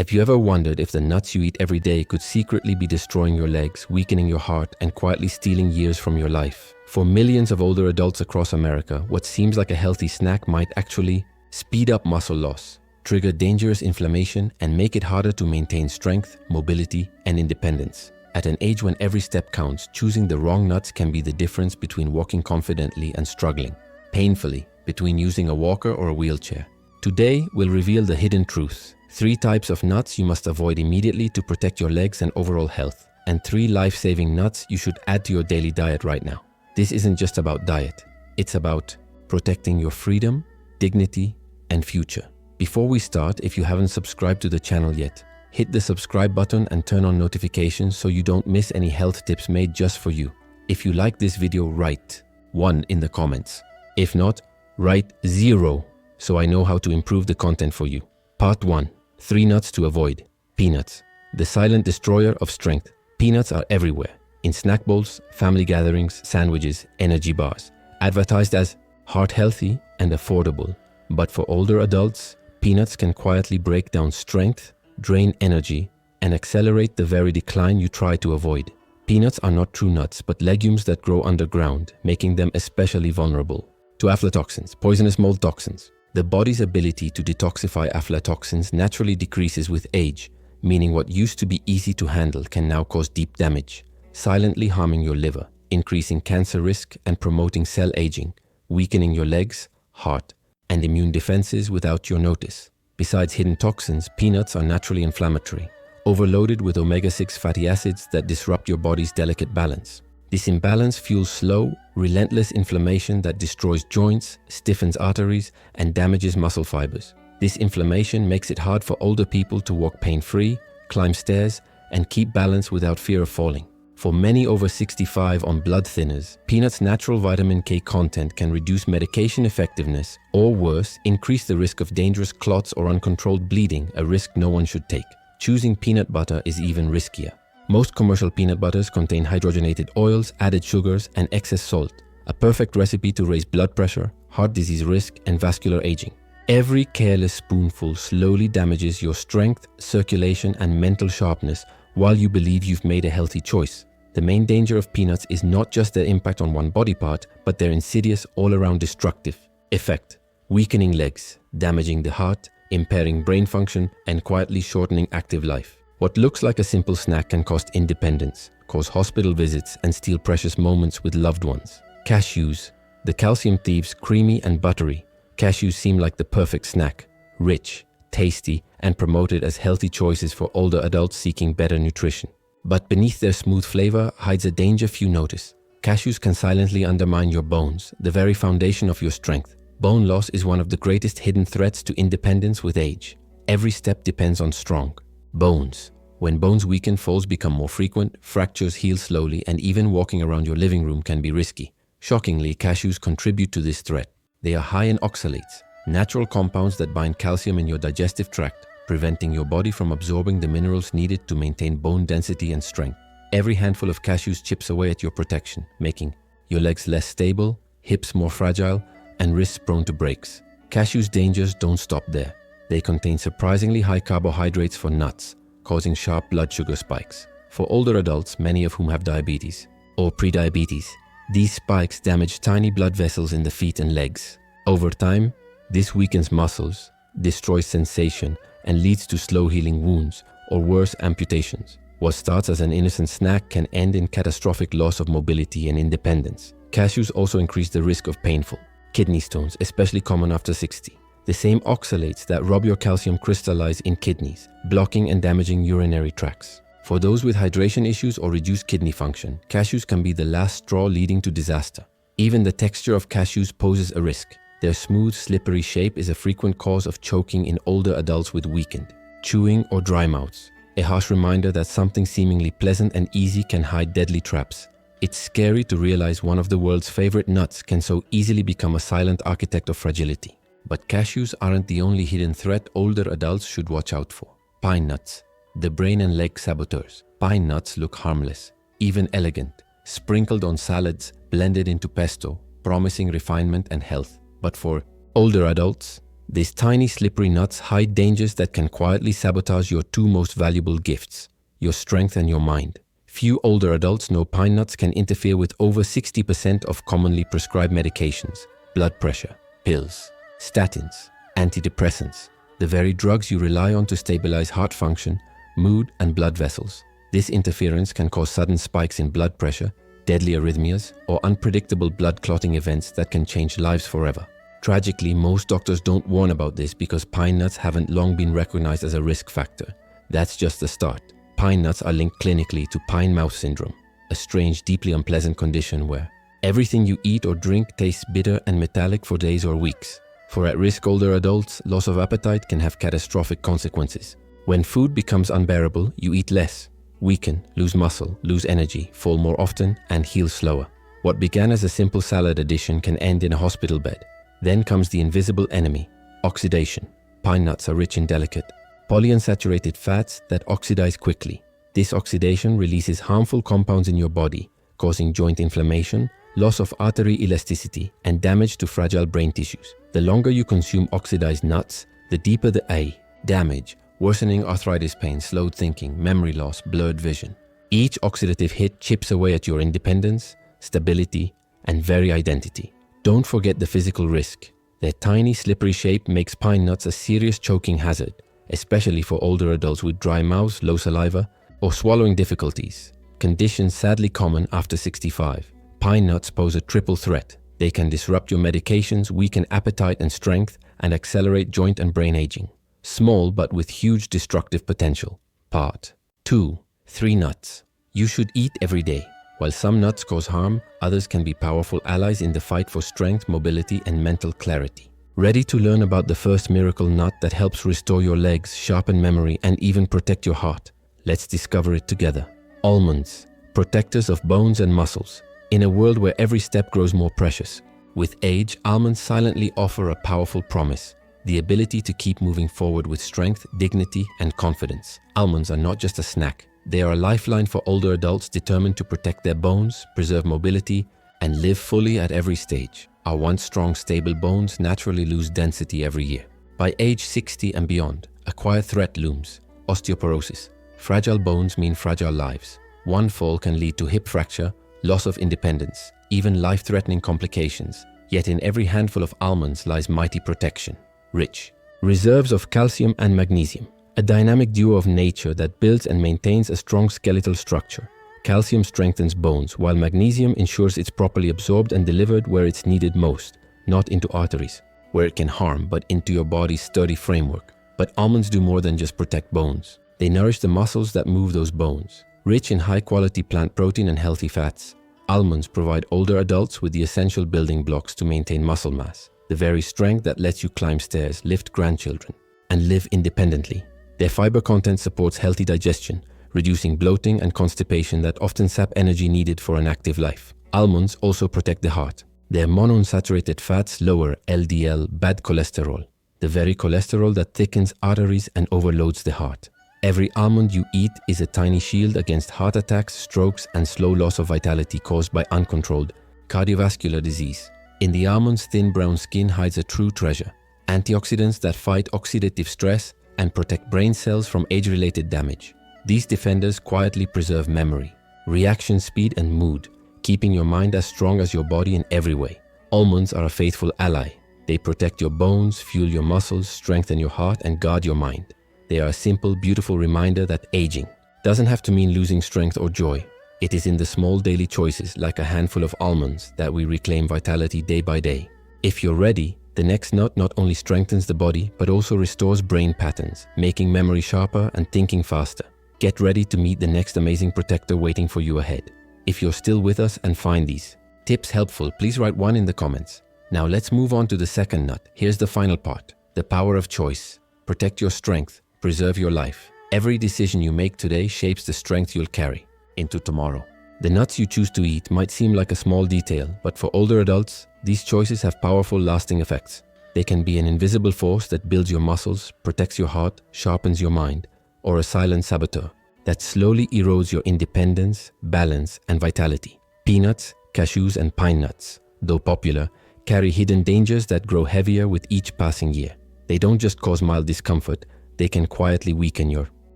Have you ever wondered if the nuts you eat every day could secretly be destroying your legs, weakening your heart, and quietly stealing years from your life? For millions of older adults across America, what seems like a healthy snack might actually speed up muscle loss, trigger dangerous inflammation, and make it harder to maintain strength, mobility, and independence. At an age when every step counts, choosing the wrong nuts can be the difference between walking confidently and struggling painfully, between using a walker or a wheelchair. Today, we'll reveal the hidden truth. 3 types of nuts you must avoid immediately to protect your legs and overall health, and 3 life-saving nuts you should add to your daily diet right now. This isn't just about diet. It's about protecting your freedom, dignity, and future. Before we start, if you haven't subscribed to the channel yet, hit the subscribe button and turn on notifications so you don't miss any health tips made just for you. If you like this video, write 1 in the comments. If not, write 0 so I know how to improve the content for you. Part 1. 3 nuts to avoid. Peanuts, the silent destroyer of strength. Peanuts are everywhere, in snack bowls, family gatherings, sandwiches, energy bars. Advertised as heart-healthy and affordable. But for older adults, peanuts can quietly break down strength, drain energy, and accelerate the very decline you try to avoid. Peanuts are not true nuts, but legumes that grow underground, making them especially vulnerable to aflatoxins, poisonous mold toxins. The body's ability to detoxify aflatoxins naturally decreases with age, meaning what used to be easy to handle can now cause deep damage, silently harming your liver, increasing cancer risk and promoting cell aging, weakening your legs, heart, and immune defenses without your notice. Besides hidden toxins, peanuts are naturally inflammatory, overloaded with omega-6 fatty acids that disrupt your body's delicate balance. This imbalance fuels slow, relentless inflammation that destroys joints, stiffens arteries, and damages muscle fibers. This inflammation makes it hard for older people to walk pain-free, climb stairs, and keep balance without fear of falling. For many over 65 on blood thinners, peanuts' natural vitamin K content can reduce medication effectiveness or worse, increase the risk of dangerous clots or uncontrolled bleeding, a risk no one should take. Choosing peanut butter is even riskier. Most commercial peanut butters contain hydrogenated oils, added sugars, and excess salt, a perfect recipe to raise blood pressure, heart disease risk, and vascular aging. Every careless spoonful slowly damages your strength, circulation, and mental sharpness while you believe you've made a healthy choice. The main danger of peanuts is not just their impact on one body part, but their insidious, all-around destructive effect, weakening legs, damaging the heart, impairing brain function, and quietly shortening active life. What looks like a simple snack can cost independence, cause hospital visits, and steal precious moments with loved ones. Cashews, the calcium thieves, creamy and buttery. Cashews seem like the perfect snack, rich, tasty, and promoted as healthy choices for older adults seeking better nutrition. But beneath their smooth flavor hides a danger few notice. Cashews can silently undermine your bones, the very foundation of your strength. Bone loss is one of the greatest hidden threats to independence with age. Every step depends on strong bones. When bones weaken, falls become more frequent, fractures heal slowly, and even walking around your living room can be risky. Shockingly, cashews contribute to this threat. They are high in oxalates, natural compounds that bind calcium in your digestive tract, preventing your body from absorbing the minerals needed to maintain bone density and strength. Every handful of cashews chips away at your protection, making your legs less stable, hips more fragile, and wrists prone to breaks. Cashews' dangers don't stop there. They contain surprisingly high carbohydrates for nuts, causing sharp blood sugar spikes. For older adults, many of whom have diabetes or prediabetes, these spikes damage tiny blood vessels in the feet and legs. Over time, this weakens muscles, destroys sensation, and leads to slow-healing wounds, or worse, amputations. What starts as an innocent snack can end in catastrophic loss of mobility and independence. Cashews also increase the risk of painful kidney stones, especially common after 60. The same oxalates that rob your calcium crystallize in kidneys, blocking and damaging urinary tracts. For those with hydration issues or reduced kidney function, cashews can be the last straw leading to disaster. Even the texture of cashews poses a risk. Their smooth, slippery shape is a frequent cause of choking in older adults with weakened chewing or dry mouths. A harsh reminder that something seemingly pleasant and easy can hide deadly traps. It's scary to realize one of the world's favorite nuts can so easily become a silent architect of fragility. But cashews aren't the only hidden threat older adults should watch out for. Pine nuts, the brain and leg saboteurs. Pine nuts look harmless, even elegant, sprinkled on salads, blended into pesto, promising refinement and health. But for older adults, These tiny slippery nuts hide dangers that can quietly sabotage your two most valuable gifts, your strength and your mind. Few older adults know pine nuts can interfere with over 60% of commonly prescribed medications, blood pressure, pills, statins, antidepressants, the very drugs you rely on to stabilize heart function, mood, and blood vessels. This interference can cause sudden spikes in blood pressure, deadly arrhythmias, or unpredictable blood clotting events that can change lives forever. Tragically, most doctors don't warn about this because pine nuts haven't long been recognized as a risk factor. That's just the start. Pine nuts are linked clinically to pine mouth syndrome, a strange, deeply unpleasant condition where everything you eat or drink tastes bitter and metallic for days or weeks. For at-risk older adults, loss of appetite can have catastrophic consequences. When food becomes unbearable, you eat less, weaken, lose muscle, lose energy, fall more often, and heal slower. What began as a simple salad addition can end in a hospital bed. Then comes the invisible enemy, oxidation. Pine nuts are rich in delicate, polyunsaturated fats that oxidize quickly. This oxidation releases harmful compounds in your body, causing joint inflammation, loss of artery elasticity, and damage to fragile brain tissues. The longer you consume oxidized nuts, the deeper the damage, worsening arthritis pain, slowed thinking, memory loss, blurred vision. Each oxidative hit chips away at your independence, stability, and very identity. Don't forget the physical risk. Their tiny, slippery shape makes pine nuts a serious choking hazard, especially for older adults with dry mouths, low saliva, or swallowing difficulties, conditions sadly common after 65. Pine nuts pose a triple threat. They can disrupt your medications, weaken appetite and strength, and accelerate joint and brain aging. Small but with huge destructive potential. Part 2. 3 nuts you should eat every day. While some nuts cause harm, others can be powerful allies in the fight for strength, mobility, and mental clarity. Ready to learn about the first miracle nut that helps restore your legs, sharpen memory, and even protect your heart? Let's discover it together. Almonds, protectors of bones and muscles. In a world where every step grows more precious, with age, almonds silently offer a powerful promise: the ability to keep moving forward with strength, dignity, and confidence. Almonds are not just a snack. They are a lifeline for older adults determined to protect their bones, preserve mobility, and live fully at every stage. Our once strong, stable bones naturally lose density every year. By age 60 and beyond, a quiet threat looms: osteoporosis. Fragile bones mean fragile lives. One fall can lead to hip fracture, loss of independence, even life-threatening complications. Yet in every handful of almonds lies mighty protection. Rich reserves of calcium and magnesium, a dynamic duo of nature that builds and maintains a strong skeletal structure. Calcium strengthens bones, while magnesium ensures it's properly absorbed and delivered where it's needed most, not into arteries, where it can harm, but into your body's sturdy framework. But almonds do more than just protect bones. They nourish the muscles that move those bones. Rich in high-quality plant protein and healthy fats, almonds provide older adults with the essential building blocks to maintain muscle mass, the very strength that lets you climb stairs, lift grandchildren, and live independently. Their fiber content supports healthy digestion, reducing bloating and constipation that often sap energy needed for an active life. Almonds also protect the heart. Their monounsaturated fats lower LDL, bad cholesterol, the very cholesterol that thickens arteries and overloads the heart. Every almond you eat is a tiny shield against heart attacks, strokes, and slow loss of vitality caused by uncontrolled cardiovascular disease. In the almond's thin brown skin hides a true treasure: antioxidants that fight oxidative stress and protect brain cells from age-related damage. These defenders quietly preserve memory, reaction speed, and mood, keeping your mind as strong as your body in every way. Almonds are a faithful ally. They protect your bones, fuel your muscles, strengthen your heart, and guard your mind. They are a simple, beautiful reminder that aging doesn't have to mean losing strength or joy. It is in the small daily choices, like a handful of almonds, that we reclaim vitality day by day. If you're ready, the next nut not only strengthens the body, but also restores brain patterns, making memory sharper and thinking faster. Get ready to meet the next amazing protector waiting for you ahead. If you're still with us and find these tips helpful, please write 1 in the comments. Now let's move on to the second nut. Here's the final part: the power of choice. Protect your strength. Preserve your life. Every decision you make today shapes the strength you'll carry into tomorrow. The nuts you choose to eat might seem like a small detail, but for older adults, these choices have powerful, lasting effects. They can be an invisible force that builds your muscles, protects your heart, sharpens your mind, or a silent saboteur that slowly erodes your independence, balance, and vitality. Peanuts, cashews, and pine nuts, though popular, carry hidden dangers that grow heavier with each passing year. They don't just cause mild discomfort, they can quietly weaken your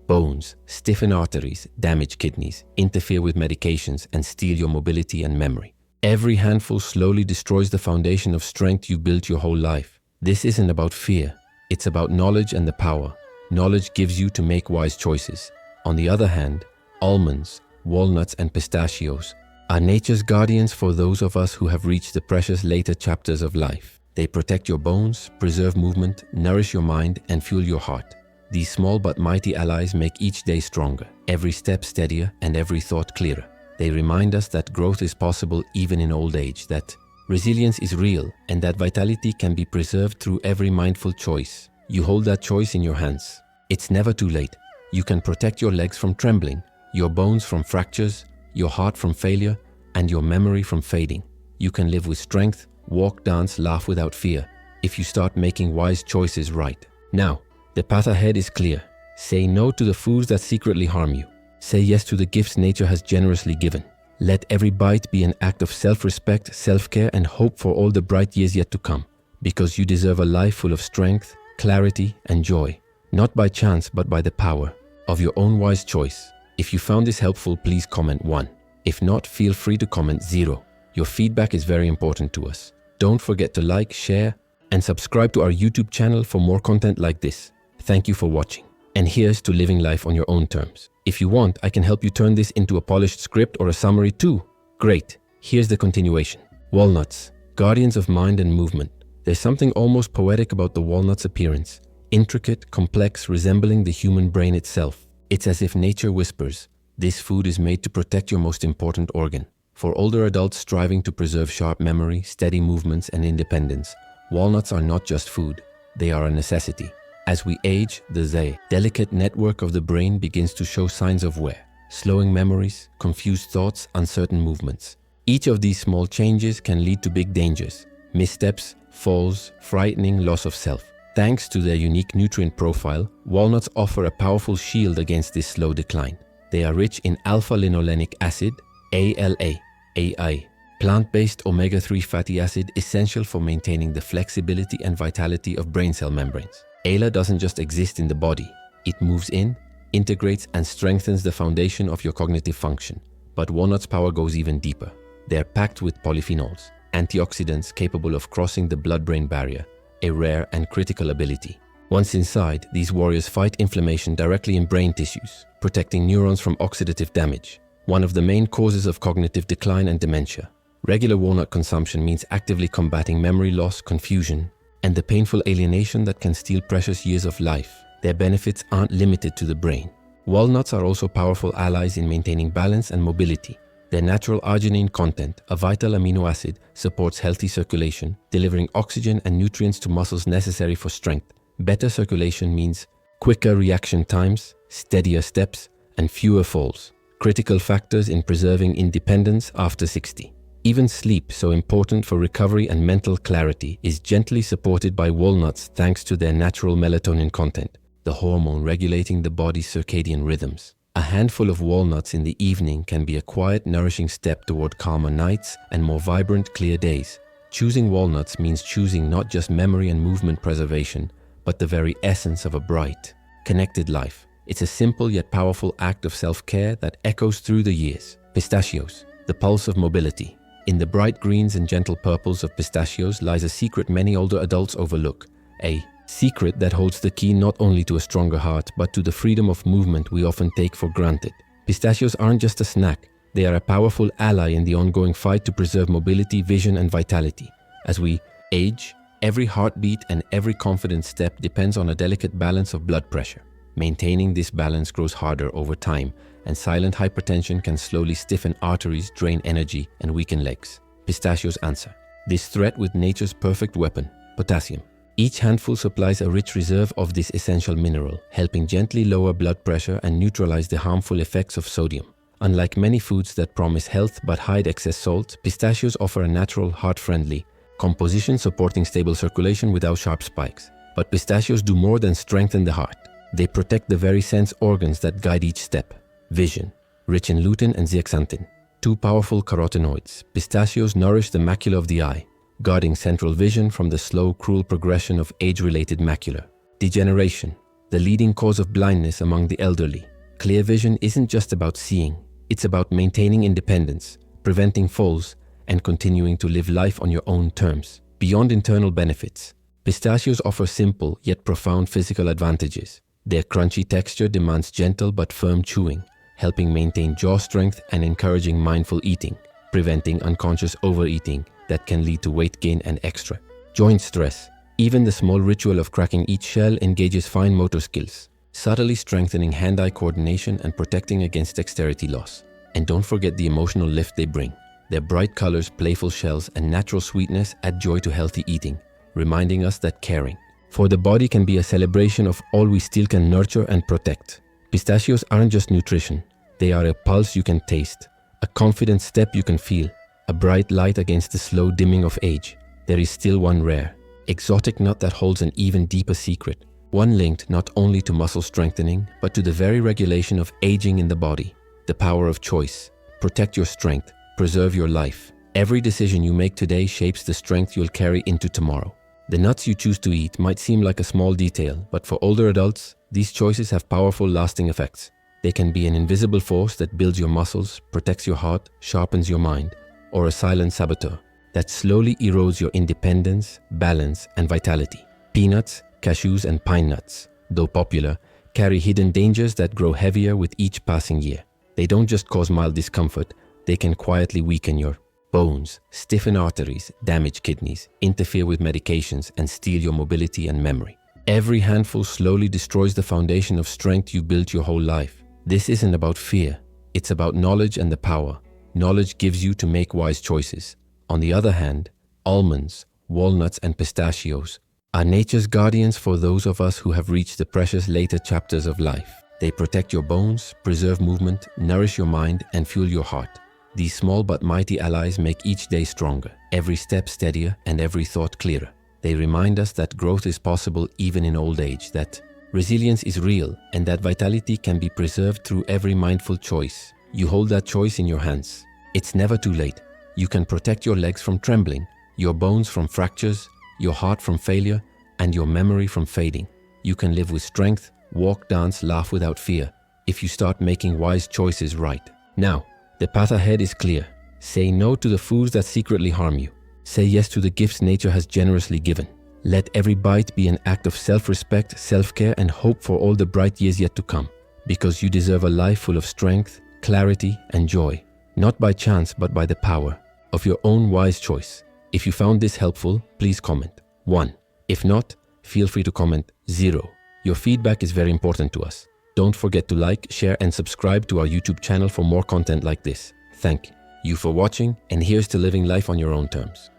bones, stiffen arteries, damage kidneys, interfere with medications, and steal your mobility and memory. Every handful slowly destroys the foundation of strength you built your whole life. This isn't about fear, it's about knowledge and the power. Knowledge gives you to make wise choices. On the other hand, almonds, walnuts, and pistachios are nature's guardians for those of us who have reached the precious later chapters of life. They protect your bones, preserve movement, nourish your mind, and fuel your heart. These small but mighty allies make each day stronger, every step steadier, and every thought clearer. They remind us that growth is possible even in old age, that resilience is real, and that vitality can be preserved through every mindful choice. You hold that choice in your hands. It's never too late. You can protect your legs from trembling, your bones from fractures, your heart from failure, and your memory from fading. You can live with strength, walk, dance, laugh without fear, if you start making wise choices right. Now, the path ahead is clear. Say no to the foods that secretly harm you. Say yes to the gifts nature has generously given. Let every bite be an act of self-respect, self-care, and hope for all the bright years yet to come. Because you deserve a life full of strength, clarity, and joy. Not by chance, but by the power of your own wise choice. If you found this helpful, please comment 1. If not, feel free to comment 0. Your feedback is very important to us. Don't forget to like, share, and subscribe to our YouTube channel for more content like this. Thank you for watching. And here's to living life on your own terms. If you want, I can help you turn this into a polished script or a summary too. Great. Here's the continuation. Walnuts, guardians of mind and movement. There's something almost poetic about the walnut's appearance. Intricate, complex, resembling the human brain itself. It's as if nature whispers, this food is made to protect your most important organ. For older adults striving to preserve sharp memory, steady movements, and independence, walnuts are not just food, they are a necessity. As we age, the delicate network of the brain begins to show signs of wear, slowing memories, confused thoughts, uncertain movements. Each of these small changes can lead to big dangers, missteps, falls, frightening loss of self. Thanks to their unique nutrient profile, walnuts offer a powerful shield against this slow decline. They are rich in alpha-linolenic acid, ALA, AI, plant-based omega-3 fatty acid essential for maintaining the flexibility and vitality of brain cell membranes. ALA doesn't just exist in the body. It moves in, integrates, and strengthens the foundation of your cognitive function. But walnuts' power goes even deeper. They're packed with polyphenols, antioxidants capable of crossing the blood-brain barrier, a rare and critical ability. Once inside, these warriors fight inflammation directly in brain tissues, protecting neurons from oxidative damage, one of the main causes of cognitive decline and dementia. Regular walnut consumption means actively combating memory loss, confusion, and the painful alienation that can steal precious years of life. Their benefits aren't limited to the brain. Walnuts are also powerful allies in maintaining balance and mobility. Their natural arginine content, a vital amino acid, supports healthy circulation, delivering oxygen and nutrients to muscles necessary for strength. Better circulation means quicker reaction times, steadier steps, and fewer falls, critical factors in preserving independence after 60. Even sleep, so important for recovery and mental clarity, is gently supported by walnuts thanks to their natural melatonin content, the hormone regulating the body's circadian rhythms. A handful of walnuts in the evening can be a quiet, nourishing step toward calmer nights and more vibrant, clear days. Choosing walnuts means choosing not just memory and movement preservation, but the very essence of a bright, connected life. It's a simple yet powerful act of self-care that echoes through the years. Pistachios, the pulse of mobility. In the bright greens and gentle purples of pistachios lies a secret many older adults overlook. A secret that holds the key not only to a stronger heart, but to the freedom of movement we often take for granted. Pistachios aren't just a snack. They are a powerful ally in the ongoing fight to preserve mobility, vision, and vitality. As we age, every heartbeat and every confident step depends on a delicate balance of blood pressure. Maintaining this balance grows harder over time, and silent hypertension can slowly stiffen arteries, drain energy, and weaken legs. Pistachios answer this threat with nature's perfect weapon, potassium. Each handful supplies a rich reserve of this essential mineral, helping gently lower blood pressure and neutralize the harmful effects of sodium. Unlike many foods that promise health but hide excess salt, pistachios offer a natural, heart-friendly composition supporting stable circulation without sharp spikes. But pistachios do more than strengthen the heart. They protect the very sense organs that guide each step. Vision, rich in lutein and zeaxanthin, two powerful carotenoids. Pistachios nourish the macula of the eye, guarding central vision from the slow, cruel progression of age-related macular degeneration, the leading cause of blindness among the elderly. Clear vision isn't just about seeing, it's about maintaining independence, preventing falls, and continuing to live life on your own terms. Beyond internal benefits, pistachios offer simple yet profound physical advantages. Their crunchy texture demands gentle but firm chewing, helping maintain jaw strength and encouraging mindful eating, preventing unconscious overeating that can lead to weight gain and extra joint stress. Even the small ritual of cracking each shell engages fine motor skills, subtly strengthening hand-eye coordination and protecting against dexterity loss. And don't forget the emotional lift they bring. Their bright colors, playful shells, and natural sweetness add joy to healthy eating, reminding us that caring for the body can be a celebration of all we still can nurture and protect. Pistachios aren't just nutrition, they are a pulse you can taste, a confident step you can feel, a bright light against the slow dimming of age. There is still one rare, exotic nut that holds an even deeper secret, one linked not only to muscle strengthening, but to the very regulation of aging in the body. The power of choice. Protect your strength, preserve your life. Every decision you make today shapes the strength you'll carry into tomorrow. The nuts you choose to eat might seem like a small detail, but for older adults, these choices have powerful lasting effects. They can be an invisible force that builds your muscles, protects your heart, sharpens your mind, or a silent saboteur that slowly erodes your independence, balance, and vitality. Peanuts, cashews, and pine nuts, though popular, carry hidden dangers that grow heavier with each passing year. They don't just cause mild discomfort, they can quietly weaken your bones, stiffen arteries, damage kidneys, interfere with medications, and steal your mobility and memory. Every handful slowly destroys the foundation of strength you built your whole life. This isn't about fear, it's about knowledge and the power knowledge gives you to make wise choices. On the other hand, almonds, walnuts, and pistachios are nature's guardians for those of us who have reached the precious later chapters of life. They protect your bones, preserve movement, nourish your mind, and fuel your heart. These small but mighty allies make each day stronger, every step steadier, and every thought clearer. They remind us that growth is possible even in old age, that resilience is real, and that vitality can be preserved through every mindful choice. You hold that choice in your hands. It's never too late. You can protect your legs from trembling, your bones from fractures, your heart from failure, and your memory from fading. You can live with strength, walk, dance, laugh without fear, if you start making wise choices right now. The path ahead is clear. Say no to the foods that secretly harm you. Say yes to the gifts nature has generously given. Let every bite be an act of self-respect, self-care, and hope for all the bright years yet to come. Because you deserve a life full of strength, clarity, and joy. Not by chance, but by the power of your own wise choice. If you found this helpful, please comment 1. If not, feel free to comment 0. Your feedback is very important to us. Don't forget to like, share, and subscribe to our YouTube channel for more content like this. Thank you for watching, and here's to living life on your own terms.